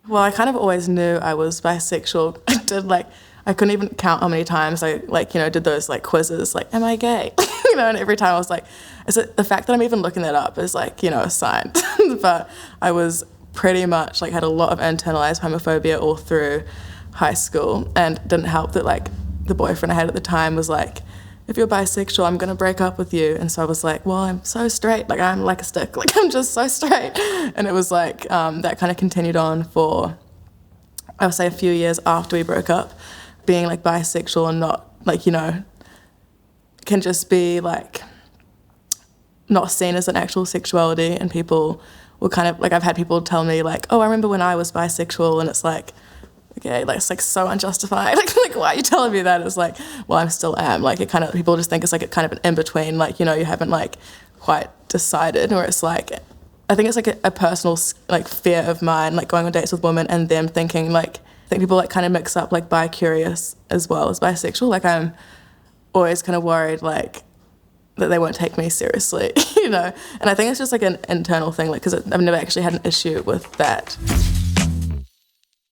Well, I kind of always knew I was bisexual. I couldn't even count how many times I did those quizzes, am I gay? And every time I was like, the fact that I'm even looking that up is a sign. But I was pretty much had a lot of internalized homophobia all through high school, and didn't help that the boyfriend I had at the time was like, if you're bisexual, I'm gonna break up with you. And so I was like, well, I'm so straight, I'm like a stick, I'm just so straight. And it was that kind of continued on for, I would say, a few years after we broke up, being bisexual and not can just be not seen as an actual sexuality. And people will kind of I've had people tell me oh, I remember when I was bisexual, and it's okay, it's so unjustified. Why are you telling me that? It's well, I still am. It kind of, people just think it's a kind of an in-between, you haven't quite decided. Or it's I think it's a personal fear of mine, going on dates with women and them thinking I think people kind of mix up bi-curious as well as bisexual. I'm always kind of worried that they won't take me seriously, And I think it's just an internal thing, because I've never actually had an issue with that.